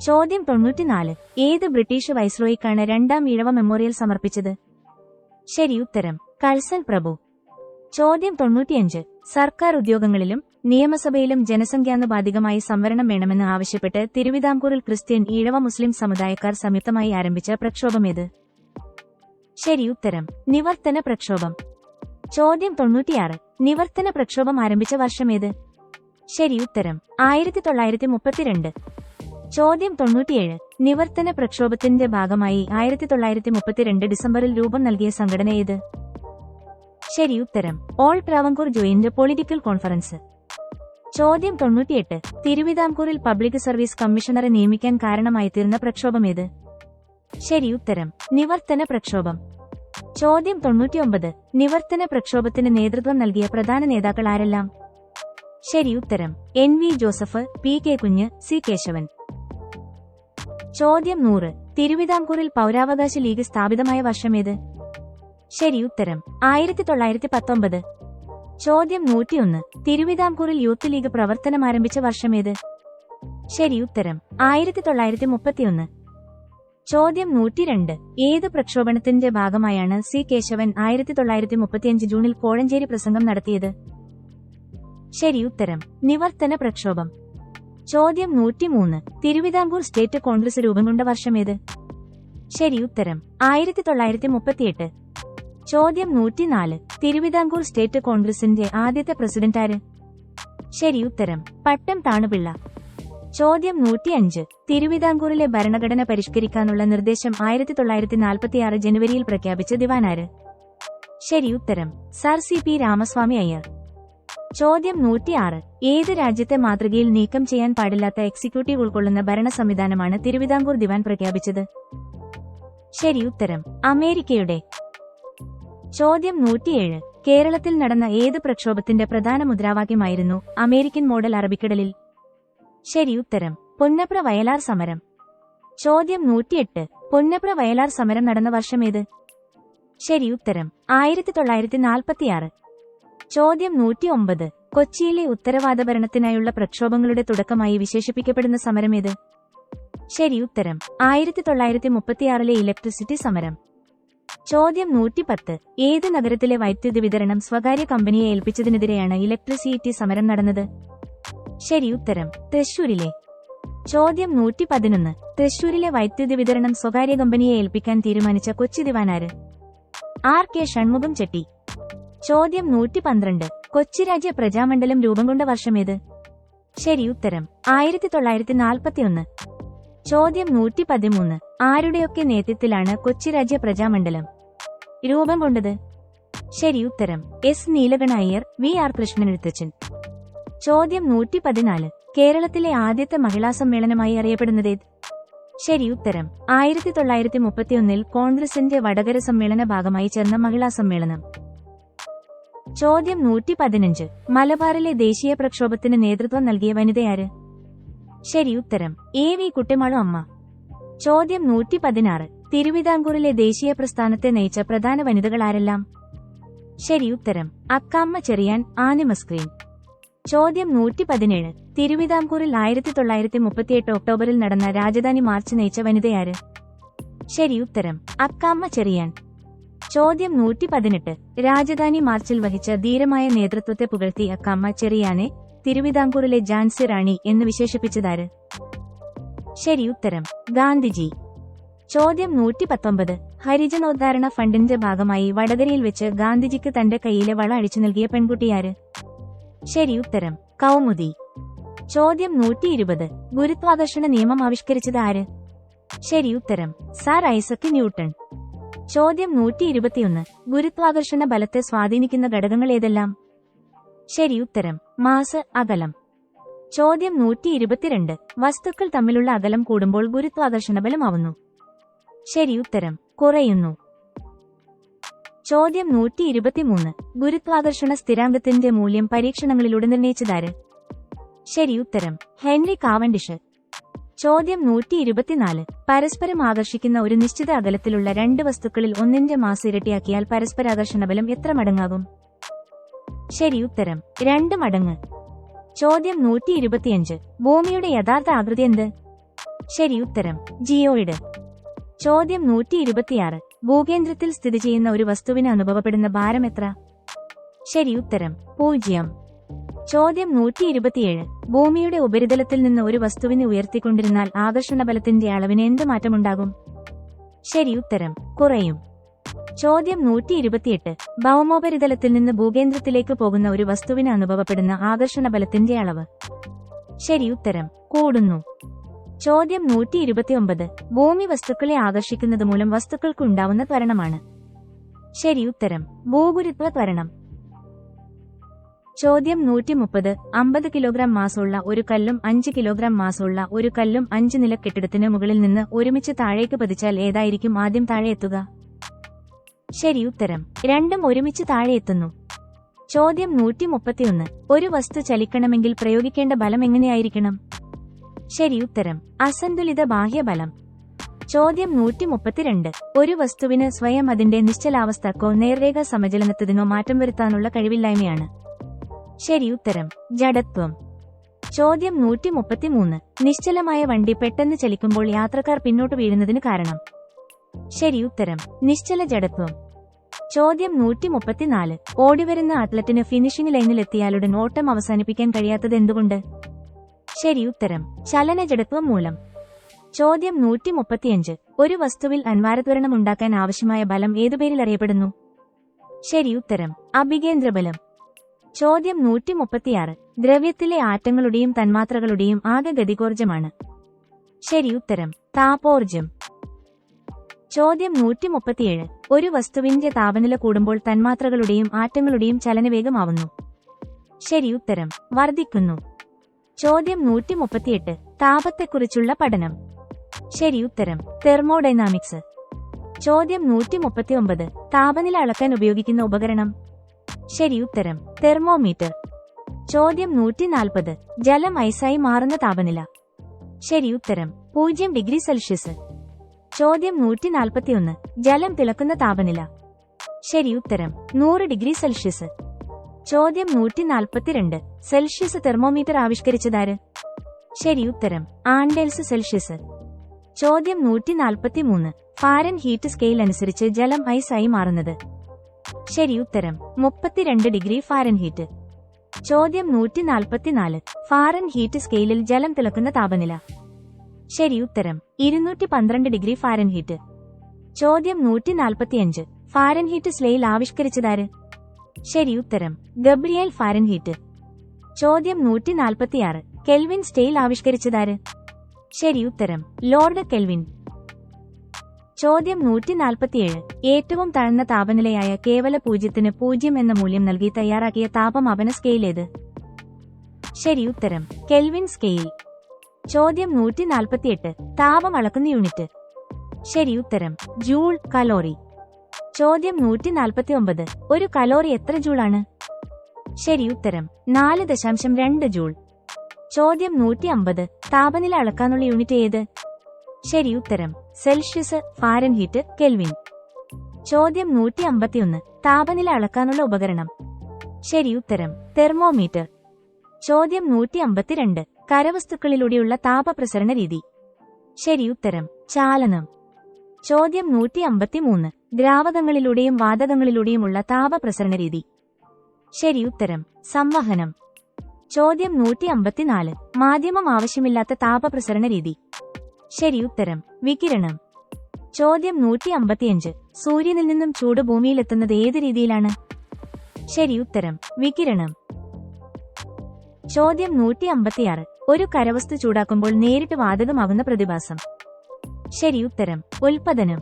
ചോദ്യം 94. ഏത് ബ്രിട്ടീഷ് വൈസ്രോയിക്കാണ് രണ്ടാം ഈഴവ മെമ്മോറിയൽ സമർപ്പിച്ചത്? ശരി ഉത്തരം കൾസൺ പ്രഭു. ചോദ്യം 95. സർക്കാർ ഉദ്യോഗങ്ങളിലും നിയമസഭയിലും ജനസംഖ്യാനുപാതികമായി സംവരണം വേണമെന്ന് ആവശ്യപ്പെട്ട് തിരുവിതാംകൂറിൽ ക്രിസ്ത്യൻ, ഈഴവ, മുസ്ലിം സമുദായക്കാർ സംയുക്തമായി ആരംഭിച്ച പ്രക്ഷോഭമേത്? ശരി ഉത്തരം നിവർത്തന പ്രക്ഷോഭം. ചോദ്യം 96. നിവർത്തന പ്രക്ഷോഭം ആരംഭിച്ച വർഷമേത്? ശരി ഉത്തരം 1932. ചോദ്യം 97. നിവർത്തന പ്രക്ഷോഭത്തിന്റെ ഭാഗമായി 1932 ഡിസംബറിൽ രൂപം നൽകിയ സംഘടന ഏത്? ശരി ഉത്തരം all Travancore joint political conference. ചോദ്യം 98. തിരുവിതാംകൂറിൽ പബ്ലിക് സർവീസ് കമ്മീഷണറെ നിയമിക്കാൻ കാരണമായി തീർന്ന പ്രക്ഷോഭമേത്? ശരി ഉത്തരം നിവർത്തന പ്രക്ഷോഭം. ചോദ്യം 99. നിവർത്തന പ്രക്ഷോഭത്തിന് നേതൃത്വം നൽകിയ പ്രധാന നേതാക്കൾ ആരെല്ലാം? ശരി ഉത്തരം NV ജോസഫ്, PK കുഞ്ഞ്, C കേശവൻ. ചോദ്യം 100. തിരുവിതാംകൂറിൽ പൗരാവകാശ ലീഗ് സ്ഥാപിതമായ വർഷമേത്? ശരി ഉത്തരം 1919. ചോദ്യം 101. തിരുവിതാംകൂറിൽ യൂത്ത് ലീഗ് പ്രവർത്തനമാരംഭിച്ച വർഷമേത്? ശരി ഉത്തരം 1931. ചോദ്യം 102. ഏത് പ്രക്ഷോഭണത്തിന്റെ ഭാഗമായാണ് C കേശവൻ 1935 ജൂണിൽ കോഴഞ്ചേരി പ്രസംഗം നടത്തിയത്? ശരി ഉത്തരം നിവർത്തന പ്രക്ഷോഭം. ചോദ്യം 103. തിരുവിതാംകൂർ സ്റ്റേറ്റ് കോൺഗ്രസ് രൂപം കൊണ്ട വർഷമേത്? ശരി ഉത്തരം 1938. ചോദ്യം 104. തിരുവിതാംകൂർ സ്റ്റേറ്റ് കോൺഗ്രസിന്റെ ആദ്യത്തെ പ്രസിഡന്റ് ആര്? ശരി ഉത്തരം പട്ടം താണുപിള്ള. ചോദ്യം 105. തിരുവിതാംകൂറിലെ ഭരണഘടന പരിഷ്കരിക്കാനുള്ള നിർദ്ദേശം 1946 ജനുവരിയിൽ പ്രഖ്യാപിച്ച ദിവാനാര്? ശരി ഉത്തരം സർ CP രാമസ്വാമി അയ്യർ. ചോദ്യം 106. ഏത് രാജ്യത്തെ മാതൃകയിൽ നീക്കം ചെയ്യാൻ പാടില്ലാത്ത എക്സിക്യൂട്ടീവ് ഉൾക്കൊള്ളുന്ന ഭരണ സംവിധാനമാണ് തിരുവിതാംകൂർ ദിവാൻ പ്രഖ്യാപിച്ചത്? ശരി ഉത്തരം അമേരിക്കയുടെ. ചോദ്യം 107. കേരളത്തിൽ നടന്ന ഏത് പ്രക്ഷോഭത്തിന്റെ പ്രധാന മുദ്രാവാക്യമായിരുന്നു അമേരിക്കൻ മോഡൽ അറബിക്കടലിൽ? ശരി ഉത്തരം പൊന്നപ്ര വയലാർ സമരം. ചോദ്യം 108. പൊന്നപ്ര വയലാർ സമരം നടന്ന വർഷമേത്? ശരി ഉത്തരം 1946. ചോദ്യം 109. കൊച്ചിയിലെ ഉത്തരവാദ ഭരണത്തിനായുള്ള പ്രക്ഷോഭങ്ങളുടെ തുടക്കമായി വിശേഷിപ്പിക്കപ്പെടുന്ന സമരമേത്? ശരി ഉത്തരം 1936 ഇലക്ട്രിസിറ്റി സമരം. ചോദ്യം 110. ഏത് നഗരത്തിലെ വൈദ്യുതി വിതരണം സ്വകാര്യ കമ്പനിയെ ഏൽപ്പിച്ചതിനെതിരെയാണ് ഇലക്ട്രിസിറ്റി സമരം നടന്നത്? ശരി ഉത്തരം തൃശൂരിലെ. ചോദ്യം 111. തൃശൂരിലെ വൈദ്യുതി വിതരണം സ്വകാര്യ കമ്പനിയെ ഏൽപ്പിക്കാൻ തീരുമാനിച്ച കൊച്ചി ദിവാനാര്? RK ഷൺമുഖം ചെട്ടി. ചോദ്യം 112. കൊച്ചി രാജ്യ പ്രജാമണ്ഡലം രൂപം കൊണ്ട വർഷമേത്? ശരി ഉത്തരം 1941. ചോദ്യം 113. ആരുടെയൊക്കെ നേതൃത്വത്തിലാണ് കൊച്ചി രാജ്യ പ്രജാമണ്ഡലം രൂപം കൊണ്ടത്? ശരി ഉത്തരം S നീലകണ്ഠ അയ്യർ, VR കൃഷ്ണനെഴുത്തച്ഛൻ. ചോദ്യം 114. കേരളത്തിലെ ആദ്യത്തെ മഹിളാ സമ്മേളനമായി അറിയപ്പെടുന്നതേത്? ശരി ഉത്തരം 1931 കോൺഗ്രസിന്റെ വടകര സമ്മേളന ഭാഗമായി ചേർന്ന മഹിളാ സമ്മേളനം. ചോദ്യം 115. മലബാറിലെ ദേശീയ പ്രക്ഷോഭത്തിന് നേതൃത്വം നൽകിയ വനിതയാര്? ശരി ഉത്തരം AV കുട്ടിമാളു അമ്മ. ചോദ്യം 116. തിരുവിതാംകൂറിലെ ദേശീയ പ്രസ്ഥാനത്തെ നയിച്ച പ്രധാന വനിതകൾ ആരെല്ലാം? ശരി ഉത്തരം അക്കാമ്മ ചെറിയാൻ, ആനി മസ്ക്രീൻ. ചോദ്യം 117. തിരുവിതാംകൂറിൽ 1938 ഒക്ടോബറിൽ നടന്ന രാജധാനി മാർച്ച് നയിച്ച വനിതയാര്? ശരി ഉത്തരം അക്കാമ്മ ചെറിയാൻ. ചോദ്യം 118. രാജധാനി മാർച്ചിൽ വഹിച്ച ധീരമായ നേതൃത്വത്തെ പുകഴ്ത്തി അക്കാമ്മ ചെറിയാനെ തിരുവിതാംകൂറിലെ ഝാൻസി റാണി എന്ന് വിശേഷിപ്പിച്ചതാര്? ശരി ഉത്തരം ഗാന്ധിജി. ചോദ്യം 119. ഹരിജനോദ്ധാരണ ഫണ്ടിന്റെ ഭാഗമായി വടകരയിൽ വെച്ച് ഗാന്ധിജിക്ക് തന്റെ കൈയിലെ വള അഴിച്ചു നൽകിയ പെൺകുട്ടിയാര്? ശരി ഉത്തരം കൗമുദി. ചോദ്യം 120. ഗുരുത്വാകർഷണ നിയമം ആവിഷ്കരിച്ചത് ആര്? ശരി ഉത്തരം സർ ഐസക് ന്യൂട്ടൺ. ചോദ്യം 121. ഗുരുത്വാകർഷണ ബലത്തെ സ്വാധീനിക്കുന്ന ഘടകങ്ങൾ ഏതെല്ലാം? ശരി ഉത്തരം മാസ്, അകലം. ചോദ്യം 122. വസ്തുക്കൾ തമ്മിലുള്ള അകലം കൂടുമ്പോൾ ഗുരുത്വാകർഷണ ബലമാവുന്നു. ശരി ഉത്തരം കുറയുന്നു. ചോദ്യം 123. ഗുരുത്വാകർഷണ സ്ഥിരാങ്കത്തിന്റെ മൂല്യം പരീക്ഷണങ്ങളിലൂടെ നിർണയിച്ചതാര്? ശരി ഉത്തരം ഹെൻറി കാവൻഡിഷ്. ചോദ്യം 124. പരസ്പരം ആകർഷിക്കുന്ന ഒരു നിശ്ചിത അകലത്തിലുള്ള രണ്ട് വസ്തുക്കളിൽ ഒന്നിന്റെ മാസ് ഇരട്ടിയാക്കിയാൽ പരസ്പരാകർഷണബലം എത്ര മടങ്ങാകും? ശരി ഉത്തരം 2 മടങ്ങ്. ചോദ്യം 125. ഭൂമിയുടെ യഥാർത്ഥ ആകൃതി എന്ത്? ശരി ഉത്തരം ജിയോയിഡ്. ചോദ്യം 126. ഭൂകേന്ദ്രത്തിൽ സ്ഥിതി ചെയ്യുന്ന ഒരു വസ്തുവിന് അനുഭവപ്പെടുന്ന ഭാരം എത്ര? ശരി ഉത്തരം 0. ചോദ്യം 127. ഭൂമിയുടെ ഉപരിതലത്തിൽ നിന്ന് ഒരു വസ്തുവിനെ ഉയർത്തിക്കൊണ്ടിരുന്നാൽ ആകർഷണബലത്തിന്റെ അളവിന് എന്ത് മാറ്റമുണ്ടാകും? ശരി ഉത്തരം കുറയും. ചോദ്യം 128. ഭൗമോപരിതലത്തിൽ നിന്ന് ഭൂകേന്ദ്രത്തിലേക്ക് പോകുന്ന ഒരു വസ്തുവിന് അനുഭവപ്പെടുന്ന ആകർഷണബലത്തിന്റെ അളവ്? ശരി ഉത്തരം കൂടുന്നു. ചോദ്യം 129. ഭൂമി വസ്തുക്കളെ ആകർഷിക്കുന്നത് മൂലം വസ്തുക്കൾക്ക് ഉണ്ടാവുന്ന ത്വരണമാണ്? ശരി ഉത്തരം ഭൂഗുരുത്വ ത്വരണം. ചോദ്യം 130. 50 കിലോഗ്രാം മാസുള്ള ഒരു കല്ലും 5 കിലോഗ്രാം മാസുള്ള ഒരു കല്ലും 5 നില കെട്ടിടത്തിന് മുകളിൽ നിന്ന് ഒരുമിച്ച് താഴേക്ക് പതിച്ചാൽ ഏതായിരിക്കും ആദ്യം താഴെ എത്തുക? ശരി ഉത്തരം. രണ്ടും ഒരുമിച്ച് താഴെ എത്തുന്നു. ചോദ്യം 131. ഒരു വസ്തു ചലിക്കണമെങ്കിൽ പ്രയോഗിക്കേണ്ട ബലം എങ്ങനെയായിരിക്കണം? ശരി ഉത്തരം. അസന്തുലിത ബാഹ്യബലം. ചോദ്യം 132. ഒരു വസ്തുവിന് സ്വയം അതിന്റെ നിശ്ചലാവസ്ഥക്കോ നേർരേഖ സമചലനത്തിനോ മാറ്റം വരുത്താനുള്ള കഴിവില്ലായ്മയാണ്. ശരി ഉത്തരം. ജഡത്വം. ചോദ്യം 133. നിശ്ചലമായ വണ്ടി പെട്ടെന്ന് ചലിക്കുമ്പോൾ യാത്രക്കാർ പിന്നോട്ട് വീഴുന്നതിന് കാരണം? ശരി ഉത്തരം. നിശ്ചല ജഡത്വം. ചോദ്യം 134. ഓടിവരുന്ന അത്ലറ്റിന് ഫിനിഷിംഗ് ലൈനിലെത്തിയാലുടൻ ഓട്ടം അവസാനിപ്പിക്കാൻ കഴിയാത്തത് എന്തുകൊണ്ട്? ശരി ഉത്തരം. ചലന ജഡത്വം മൂലം. ചോദ്യം 135. ഒരു വസ്തുവിൽ അൻവാരത്വരണം ഉണ്ടാക്കാൻ ആവശ്യമായ ബലം ഏതുപേരിൽ അറിയപ്പെടുന്നു? ശരി ഉത്തരം. അഭികേന്ദ്രബലം. ചോദ്യം 136. ദ്രവ്യത്തിലെ ആറ്റങ്ങളുടെയും തന്മാത്രകളുടെയും ആകെ ഗതികോർജ്ജമാണ്? ശരി ഉത്തരം. താപോർജ്ജം. ചോദ്യം 137. ഒരു വസ്തുവിന്റെ താപനില കൂടുമ്പോൾ തന്മാത്രകളുടെയും ആറ്റങ്ങളുടെയും ചലനവേഗമാവുന്നു? ശരി ഉത്തരം. വർദ്ധിക്കുന്നു. ചോദ്യം 138. താപത്തെക്കുറിച്ചുള്ള പഠനം? ശരി ഉത്തരം. തെർമോഡൈനാമിക്സ്. ചോദ്യം 139. താപനില അളക്കാൻ ഉപയോഗിക്കുന്ന ഉപകരണം? ശരി ഉത്തരം. തെർമോമീറ്റർ. ചോദ്യം 140. ജലം ഐസായി മാറുന്ന താപനില? ശരി ഉത്തരം. 0 ഡിഗ്രി സെൽഷ്യസ്. ചോദ്യം 141. ജലം തിളക്കുന്ന താപനില? ശരി ഉത്തരം. 100 ഡിഗ്രി സെൽഷ്യസ്. ചോദ്യം 142. സെൽഷ്യസ് തെർമോമീറ്റർ ആവിഷ്കരിച്ചതാര്? ശരി ഉത്തരം. Anders Celsius. ചോദ്യം 143. ഫാരൻഹീറ്റ് സ്കെയിൽ അനുസരിച്ച് ജലം ഐസായി മാറുന്നത്? ശരി ഉത്തരം. 32 ഡിഗ്രി ഫാരൻഹീറ്റ്. ചോദ്യം 144. ഫാരൻഹീറ്റ് സ്കെയിലിൽ ജലം തിളക്കുന്ന താപനില? ശരി ഉത്തരം. 212 ഡിഗ്രി ഫാരൻഹീറ്റ്. ചോദ്യം 145. ഫാരൻഹീറ്റ് സ്കെയിൽ ആവിഷ്കരിച്ചതാര്? ശരി ഉത്തരം. Gabriel Fahrenheit. ചോദ്യം 146. കെൽവിൻ സ്കെയിൽ ആവിഷ്കരിച്ചതാര്? ശരി ഉത്തരം. Lord Kelvin. ചോദ്യം 147. ഏറ്റവും താഴ്ന്ന താപനിലയായ കേവല 0-ന് 0 എന്ന മൂല്യം നൽകി തയ്യാറാക്കിയ താപമാപന സ്കെയിൽ ഏത്? ശരി ഉത്തരം. Kelvin scale. ചോദ്യം 148. താപം അളക്കുന്ന യൂണിറ്റ്? ശരി ഉത്തരം. Joule, calorie. ചോദ്യം 149. ഒരു കലോറി എത്ര ജൂളാണ്? ശരി ഉത്തരം. 4.2 ജൂൾ. ചോദ്യം 150. താപനില അളക്കാനുള്ള യൂണിറ്റ് ഏത്? ശരി ഉത്തരം. Celsius, Fahrenheit, kelvin. ചോദ്യം 151. താപനില അളക്കാനുള്ള ഉപകരണം? ശരി ഉത്തരം. തെർമോമീറ്റർ. ചോദ്യം 152. കരവസ്തുക്കളിലൂടെയുള്ള താപപ്രസരണ രീതി? ശരി ഉത്തരം. ചാലനം. ചോദ്യം 153. ദ്രാവകങ്ങളിലൂടെയും വാതകങ്ങളിലൂടെയുമുള്ള താപപ്രസരണ രീതി? ശരി ഉത്തരം. സംവഹനം. ചോദ്യം 154. മാധ്യമം ആവശ്യമില്ലാത്ത താപപ്രസരണ രീതി? ശരി ഉത്തരം. വികിരണം. ചോദ്യം 155. സൂര്യനിൽ നിന്നും ചൂട് ഭൂമിയിലെത്തുന്നത് ഏത് രീതിയിലാണ്? ശരി ഉത്തരം. വികിരണം. ചോദ്യം 156. ഒരു കരവസ്തു ചൂടാക്കുമ്പോൾ നേരിട്ട് വാതകമാകുന്ന പ്രതിഭാസം? ശരി ഉത്തരം. ഉൽപ്പതനം.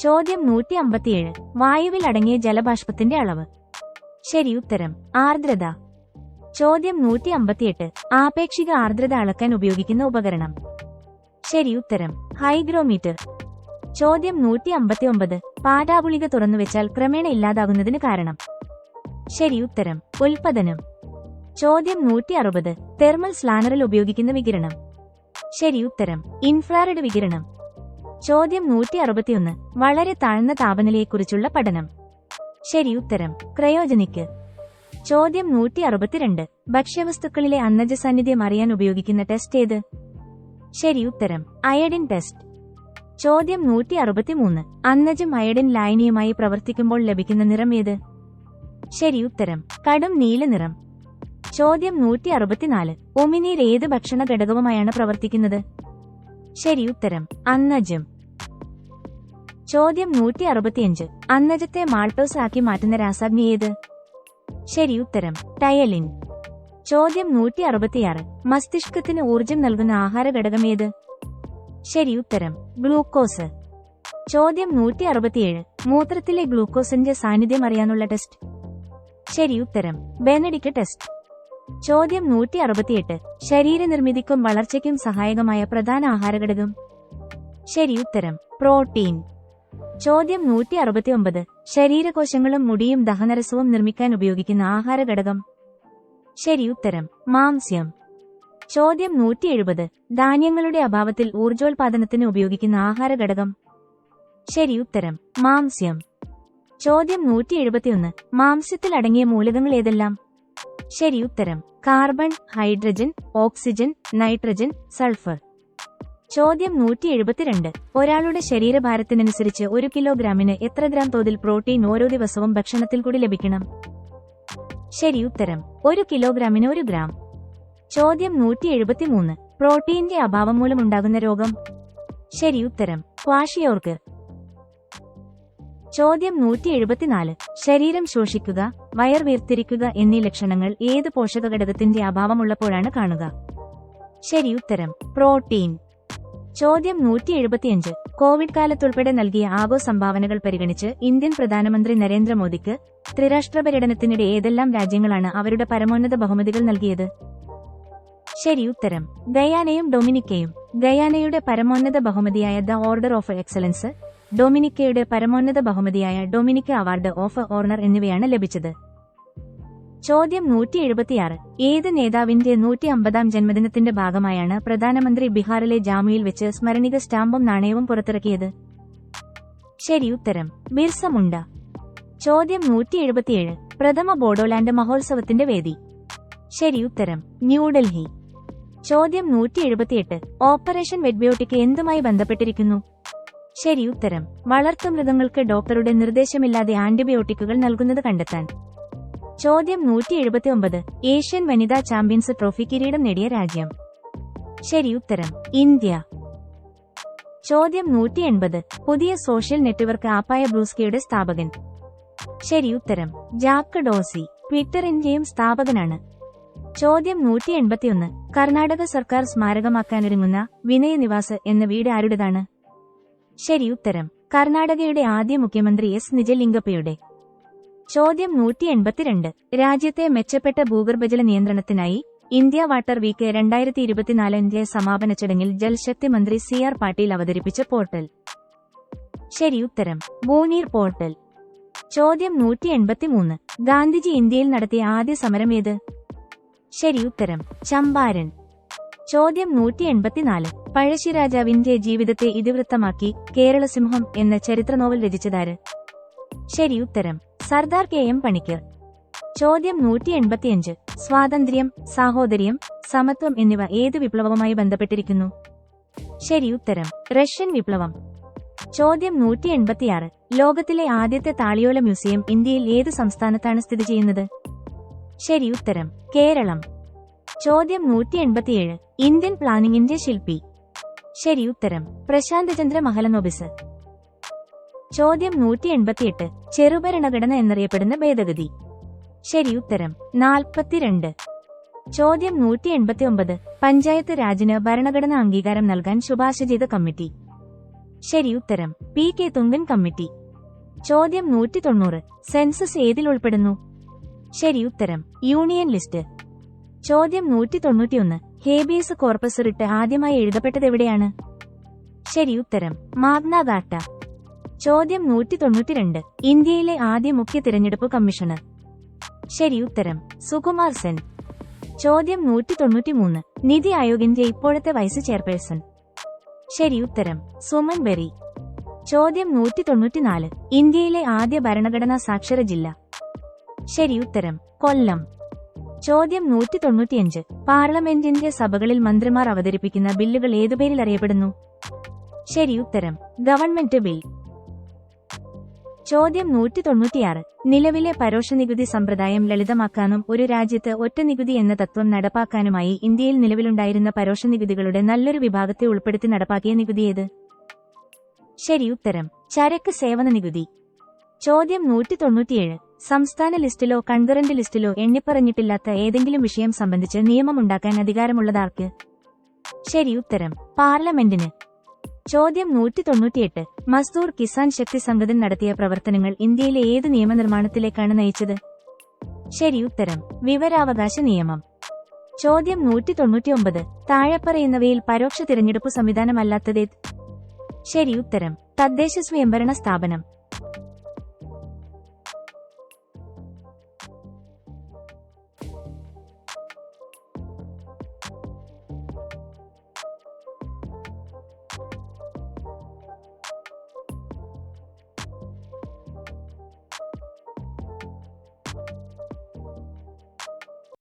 ചോദ്യം 157. വായുവിൽ അടങ്ങിയ ജലബാഷ്പത്തിന്റെ അളവ്? ശരി ഉത്തരം. ആർദ്രത. ചോദ്യം 158. ആപേക്ഷിക ആർദ്രത അളക്കാൻ ഉപയോഗിക്കുന്ന ഉപകരണം? ശരി ഉത്തരം. ഹൈഗ്രോമീറ്റർ. ചോദ്യം 159. പാടാഗുളിക തുറന്നുവെച്ചാൽ ക്രമേണ ഇല്ലാതാകുന്നതിന് കാരണം? ശരി ഉത്തരം. ഉൽപ്പതനം. ചോദ്യം 160. തെർമൽ സ്ലാനറിൽ ഉപയോഗിക്കുന്ന വികിരണം? ശരി ഉത്തരം. ഇൻഫ്രാറെഡ് വികിരണം. ചോദ്യം 161. വളരെ താഴ്ന്ന താപനിലയെക്കുറിച്ചുള്ള പഠനം? ശരി ഉത്തരം. ക്രയോജനിക്. ചോദ്യം 162. ഭക്ഷ്യവസ്തുക്കളിലെ അന്നജ സാന്നിധ്യം അറിയാൻ ഉപയോഗിക്കുന്ന ടെസ്റ്റ് ഏത്? ശരി ഉത്തരം. Iodine test. ചോദ്യം 163. അന്നജം അയഡിൻ ലായനിയുമായി പ്രവർത്തിക്കുമ്പോൾ ലഭിക്കുന്ന നിറം ഏത്? ശരി ഉത്തരം. കടും നീല നിറം. ചോദ്യം 164. ഉമിനീർ ഏത് ഭക്ഷണ ഘടകവുമായാണ് പ്രവർത്തിക്കുന്നത്? ശരി ഉത്തരം. അന്നജം. ചോദ്യം 165. അന്നജത്തെ മാൾട്ടോസ് ആക്കി മാറ്റുന്ന രാസാഗ്നി ഏത്? ശരി ഉത്തരം. ടയലിൻ. ചോദ്യം 166. മസ്തിഷ്കത്തിന് ഊർജം നൽകുന്ന ആഹാര ഘടകം ഏത്? ശരി ഉത്തരം. ഗ്ലൂക്കോസ്. ചോദ്യം 167. മൂത്രത്തിലെ ഗ്ലൂക്കോസിന്റെ സാന്നിധ്യം അറിയാനുള്ള ടെസ്റ്റ്? ശരി ഉത്തരം. Benedict test. ചോദ്യം 168. ശരീരനിർമ്മിതിക്കും വളർച്ചയ്ക്കും സഹായകമായ പ്രധാന ആഹാരഘടകം? ശരി ഉത്തരം. പ്രോട്ടീൻ. ചോദ്യം 169. ശരീരകോശങ്ങളും മുടിയും ദഹനരസവും നിർമ്മിക്കാൻ ഉപയോഗിക്കുന്ന ആഹാര ഘടകം. ശരി ഉത്തരം മാംസ്യം. ചോദ്യം 170. ധാന്യങ്ങളുടെ അഭാവത്തിൽ ഊർജോൽപാദനത്തിന് ഉപയോഗിക്കുന്ന ആഹാര ഘടകം. ശരി ഉത്തരം മാംസ്യം. ചോദ്യം 171. മാംസ്യത്തിൽ അടങ്ങിയ മൂലകങ്ങൾ ഏതെല്ലാം. ശരി ഉത്തരം carbon, hydrogen, oxygen, nitrogen, sulphur. ചോദ്യം 172. ഒരാളുടെ ശരീരഭാരത്തിനനുസരിച്ച് 1 കിലോഗ്രാമിന് എത്ര ഗ്രാം തോതിൽ പ്രോട്ടീൻ ഓരോ ദിവസവും ഭക്ഷണത്തിൽ കൂടി ലഭിക്കണം. ശരി ഉത്തരം 1 കിലോഗ്രാമിന് 1 ഗ്രാം. ചോദ്യം 173. പ്രോട്ടീന്റെ അഭാവം മൂലമുണ്ടാകുന്ന രോഗം. ശരി ഉത്തരം ക്വാഷിയോർക്ക്. ചോദ്യം 174. ശരീരം ശോഷിക്കുക, വയർ വീർത്തിരിക്കുക എന്നീ ലക്ഷണങ്ങൾ ഏത് പോഷകഘടകത്തിന്റെ അഭാവമുള്ളപ്പോഴാണ് കാണുക. ശരി ഉത്തരം പ്രോട്ടീൻ. ചോദ്യം 175. കോവിഡ് കാലത്തുൾപ്പെടെ നൽകിയ ആഗോ സംഭാവനകൾ പരിഗണിച്ച് ഇന്ത്യൻ പ്രധാനമന്ത്രി നരേന്ദ്രമോദിക്ക് ത്രിരാഷ്ട്ര പര്യടനത്തിനിടെ ഏതെല്ലാം രാജ്യങ്ങളാണ് അവരുടെ പരമോന്നത ബഹുമതികൾ നൽകിയത്. ശരി ഉത്തരം ഗയാനയും ഡൊമിനിക്കയും. ഗയാനയുടെ പരമോന്നത ബഹുമതിയായ ദ ഓർഡർ ഓഫ് എക്സലൻസ്, ഡൊമിനിക്കയുടെ പരമോന്നത ബഹുമതിയായ ഡൊമിനിക്ക അവാർഡ് ഓഫ് ഓർണർ എന്നിവയാണ് ലഭിച്ചത്. ചോദ്യം 176. ഏത് നേതാവിന്റെ 150ാം ജന്മദിനത്തിന്റെ ഭാഗമായാണ് പ്രധാനമന്ത്രി ബീഹാറിലെ ജാമുയിൽ വെച്ച് സ്മരണിക സ്റ്റാമ്പും നാണയവും പുറത്തിറക്കിയത്. ശരി ഉത്തരം ബിർസ മുണ്ട. ചോദ്യം 177. പ്രഥമ ബോഡോലാൻഡ് മഹോത്സവത്തിന്റെ വേദി. ശരി ഉത്തരം ന്യൂഡൽഹി. ചോദ്യം 178. ഓപ്പറേഷൻ വെറ്റ്ബയോട്ടിക് എന്തുമായി ബന്ധപ്പെട്ടിരിക്കുന്നു. ശരി ഉത്തരം വളർത്തുമൃഗങ്ങൾക്ക് ഡോക്ടറുടെ നിർദ്ദേശമില്ലാതെ ആന്റിബയോട്ടിക്കുകൾ നൽകുന്നത് കണ്ടെത്താൻ. ചോദ്യം 179. ഏഷ്യൻ വനിതാ ചാമ്പ്യൻസ് ട്രോഫി കിരീടം നേടിയ രാജ്യം. ശരി ഉത്തരം ഇന്ത്യ. ചോദ്യം 180. പുതിയ സോഷ്യൽ നെറ്റ്വർക്ക് ആപ്പായ ബ്രൂസ്കിയുടെ സ്ഥാപകൻ. ശരി ഉത്തരം ജാക്ക് ഡോസി. ട്വിറ്ററിന്റെയും സ്ഥാപകനാണ്. ചോദ്യം 181. കർണാടക സർക്കാർ സ്മാരകമാക്കാനൊരുങ്ങുന്ന വിനയനിവാസ് എന്ന വീട് ആരുടേതാണ്. ശരി ഉത്തരം കർണാടകയുടെ ആദ്യ മുഖ്യമന്ത്രി എസ് നിജലിംഗപ്പയുടെ. ചോദ്യം 182. രാജ്യത്തെ മെച്ചപ്പെട്ട ഭൂഗർഭജല നിയന്ത്രണത്തിനായി ഇന്ത്യ വാട്ടർ വീക്ക് 2024 സമാപന ചടങ്ങിൽ ജൽശക്തി മന്ത്രി CR പാട്ടീൽ അവതരിപ്പിച്ച പോർട്ടൽ. ശരി ഉത്തരം ബൂനീർ പോർട്ടൽ. ചോദ്യം 183. ഗാന്ധിജി ഇന്ത്യയിൽ നടത്തിയ ആദ്യ സമരം ഏത്. ശരി ഉത്തരം ചമ്പാരൻ. ചോദ്യം 184. പഴശ്ശിരാജാവിന്റെ ജീവിതത്തെ ഇതിവൃത്തമാക്കി കേരളസിംഹം എന്ന ചരിത്ര നോവൽ രചിച്ചതാര്. ശരി ഉത്തരം സർദാർ KM പണിക്കർ. ചോദ്യം 185. സ്വാതന്ത്ര്യം, സാഹോദര്യം, സമത്വം എന്നിവ ഏത് വിപ്ലവവുമായി ബന്ധപ്പെട്ടിരിക്കുന്നു. ശരി ഉത്തരം റഷ്യൻ വിപ്ലവം. ചോദ്യം 186. ലോകത്തിലെ ആദ്യത്തെ താളിയോല മ്യൂസിയം ഇന്ത്യയിൽ ഏത് സംസ്ഥാനത്താണ് സ്ഥിതി ചെയ്യുന്നത്. ശരി ഉത്തരം കേരളം. ചോദ്യം 187. ഇന്ത്യൻ പ്ലാനിംഗിന്റെ ശില്പി. ശരി ഉത്തരം പ്രശാന്തചന്ദ്ര മഹലനോബിസ്. ചോദ്യം 188. ചെറുഭരണഘടന എന്നറിയപ്പെടുന്ന ഭേദഗതി. ശരി ഉത്തരം 42. ചോദ്യം 189. പഞ്ചായത്ത് രാജിന് ഭരണഘടനാ അംഗീകാരം നൽകാൻ ശുപാർശ ചെയ്ത കമ്മിറ്റി. ശരി ഉത്തരം PK തുങ്കൻ കമ്മിറ്റി. ചോദ്യം 190. സെൻസസ് ഏതിൽ ഉൾപ്പെടുന്നു. ശരി ഉത്തരം യൂണിയൻ ലിസ്റ്റ്. ചോദ്യം 191. ഹേബിയസ് കോർപ്പസ് റിട്ട് ആദ്യമായി എഴുതപ്പെട്ടതെവിടെയാണ്. ശരി ഉത്തരം മാഗ്ന കാർട്ട. ചോദ്യം 192. ഇന്ത്യയിലെ ആദ്യ മുഖ്യ തിരഞ്ഞെടുപ്പ് കമ്മീഷണർ. ശരി ഉത്തരം സുകുമാർ സെൻ. ചോദ്യം 193. നിതി ആയോഗിന്റെ ഇപ്പോഴത്തെ വൈസ് ചെയർപേഴ്സൺ. ശരി ഉത്തരം സുമൻ ബെറി. ചോദ്യം 194. ഇന്ത്യയിലെ ആദ്യ ഭരണഘടനാ സാക്ഷര ജില്ല. ശരി ഉത്തരം കൊല്ലം. ചോദ്യം 195. പാർലമെന്റിന്റെ സഭകളിൽ മന്ത്രിമാർ അവതരിപ്പിക്കുന്ന ബില്ലുകൾ ഏതുപേരിൽ അറിയപ്പെടുന്നു. ശരി ഉത്തരം ഗവൺമെന്റ് ബിൽ. ചോദ്യം 196. നിലവിലെ പരോക്ഷ നികുതി സമ്പ്രദായം ലളിതമാക്കാനും ഒരു രാജ്യത്ത് ഒറ്റ നികുതി എന്ന തത്വം നടപ്പാക്കാനുമായി ഇന്ത്യയിൽ നിലവിലുണ്ടായിരുന്ന പരോക്ഷ നികുതികളുടെ നല്ലൊരു വിഭാഗത്തെ ഉൾപ്പെടുത്തി നടപ്പാക്കിയ നികുതിയേത്. ശരി ഉത്തരം ചരക്ക് സേവന നികുതി. ചോദ്യം 197. സംസ്ഥാന ലിസ്റ്റിലോ കൺകറന്റ് ലിസ്റ്റിലോ എണ്ണിപ്പറഞ്ഞിട്ടില്ലാത്ത ഏതെങ്കിലും വിഷയം സംബന്ധിച്ച് നിയമമുണ്ടാക്കാൻ അധികാരമുള്ളതാർക്ക്. ശരി ഉത്തരം പാർലമെന്റിന്. ചോദ്യം 198. മസ്ദൂർ കിസാൻ ശക്തി സംഗതൻ നടത്തിയ പ്രവർത്തനങ്ങൾ ഇന്ത്യയിലെ ഏത് നിയമനിർമ്മാണത്തിലേക്കാണ് നയിച്ചത്. ശരി ഉത്തരം വിവരാവകാശ നിയമം. ചോദ്യം 199. താഴെപ്പറയുന്നവയിൽ പരോക്ഷ തിരഞ്ഞെടുപ്പ് സംവിധാനമല്ലാത്തതേത്. ശരി ഉത്തരം. തദ്ദേശ സ്വയംഭരണ സ്ഥാപനം.